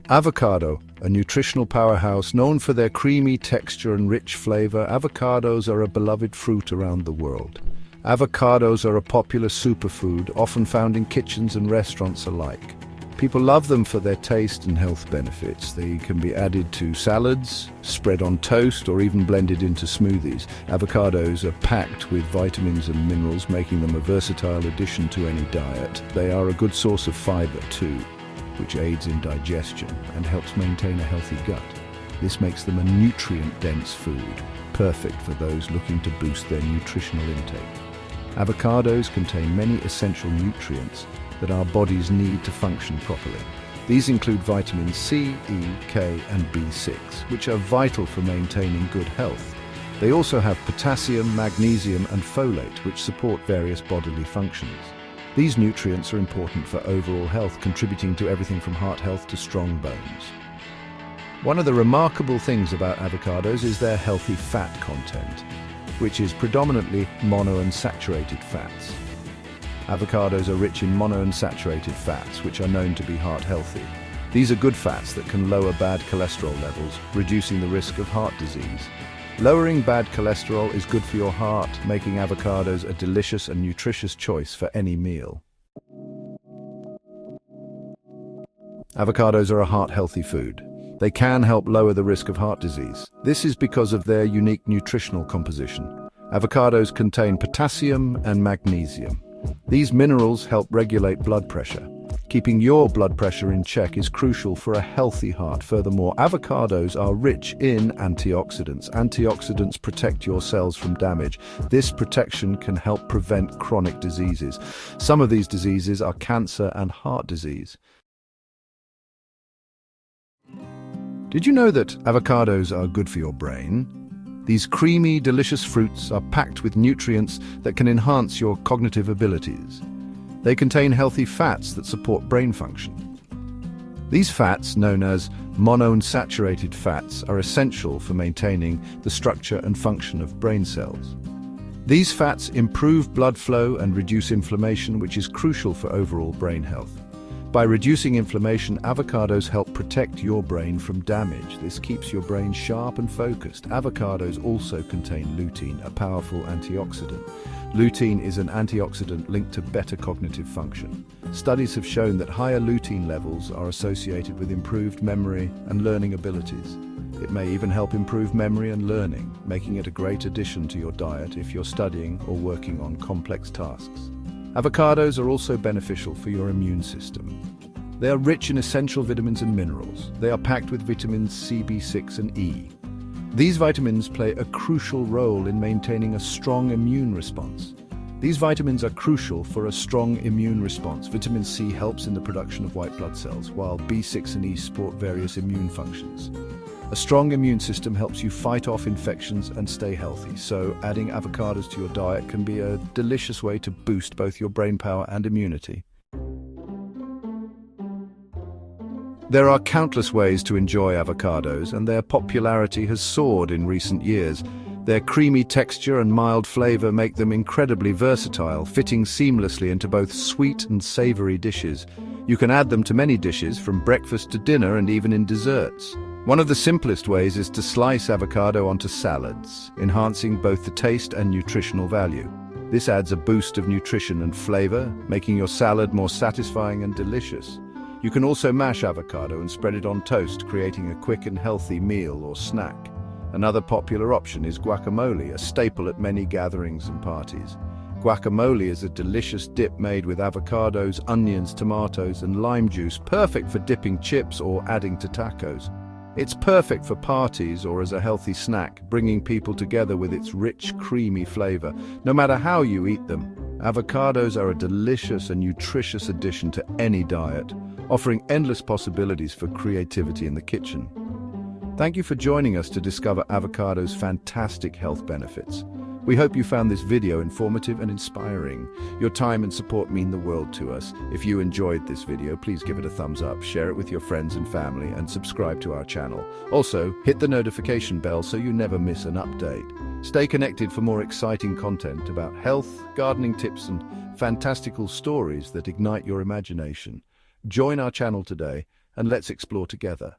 Avocado, a nutritional powerhouse known for their creamy texture and rich flavor, avocados are a beloved fruit around the world. Avocados are a popular superfood, often found in kitchens and restaurants alike. People love them for their taste and health benefits. They can be added to salads, spread on toast, or even blended into smoothies. Avocados are packed with vitamins and minerals, making them a versatile addition to any diet. They are a good source of fiber too, which aids in digestion and helps maintain a healthy gut. This makes them a nutrient-dense food, perfect for those looking to boost their nutritional intake. Avocados contain many essential nutrients that our bodies need to function properly. These include vitamins C, E, K, and B6, which are vital for maintaining good health. They also have potassium, magnesium, and folate, which support various bodily functions. These nutrients are important for overall health, contributing to everything from heart health to strong bones. One of the remarkable things about avocados is their healthy fat content, which is predominantly monounsaturated fats. Avocados are rich in monounsaturated fats, which are known to be heart healthy. These are good fats that can lower bad cholesterol levels, reducing the risk of heart disease. Lowering bad cholesterol is good for your heart, making avocados a delicious and nutritious choice for any meal. Avocados are a heart-healthy food. They can help lower the risk of heart disease. This is because of their unique nutritional composition. Avocados contain potassium and magnesium. These minerals help regulate blood pressure. Keeping your blood pressure in check is crucial for a healthy heart. Furthermore, avocados are rich in antioxidants. Antioxidants protect your cells from damage. This protection can help prevent chronic diseases. Some of these diseases are cancer and heart disease. Did you know that avocados are good for your brain? These creamy, delicious fruits are packed with nutrients that can enhance your cognitive abilities. They contain healthy fats that support brain function. These fats, known as monounsaturated fats, are essential for maintaining the structure and function of brain cells. These fats improve blood flow and reduce inflammation, which is crucial for overall brain health. By reducing inflammation, avocados help protect your brain from damage. This keeps your brain sharp and focused. Avocados also contain lutein, a powerful antioxidant. Lutein is an antioxidant linked to better cognitive function. Studies have shown that higher lutein levels are associated with improved memory and learning abilities. It may even help improve memory and learning, making it a great addition to your diet if you're studying or working on complex tasks. Avocados are also beneficial for your immune system. They are rich in essential vitamins and minerals. They are packed with vitamins C, B6, and E. These vitamins play a crucial role in maintaining a strong immune response. These vitamins are crucial for a strong immune response. Vitamin C helps in the production of white blood cells, while B6 and E support various immune functions. A strong immune system helps you fight off infections and stay healthy, so adding avocados to your diet can be a delicious way to boost both your brain power and immunity. There are countless ways to enjoy avocados, and their popularity has soared in recent years. Their creamy texture and mild flavor make them incredibly versatile, fitting seamlessly into both sweet and savory dishes. You can add them to many dishes, from breakfast to dinner and even in desserts. One of the simplest ways is to slice avocado onto salads, enhancing both the taste and nutritional value. This adds a boost of nutrition and flavor, making your salad more satisfying and delicious. You can also mash avocado and spread it on toast, creating a quick and healthy meal or snack. Another popular option is guacamole, a staple at many gatherings and parties. Guacamole is a delicious dip made with avocados, onions, tomatoes, and lime juice, perfect for dipping chips or adding to tacos. It's perfect for parties or as a healthy snack, bringing people together with its rich, creamy flavor. No matter how you eat them, avocados are a delicious and nutritious addition to any diet, offering endless possibilities for creativity in the kitchen. Thank you for joining us to discover avocado's fantastic health benefits. We hope you found this video informative and inspiring. Your time and support mean the world to us. If you enjoyed this video, please give it a thumbs up, share it with your friends and family, and subscribe to our channel. Also, hit the notification bell so you never miss an update. Stay connected for more exciting content about health, gardening tips, and fantastical stories that ignite your imagination. Join our channel today and let's explore together.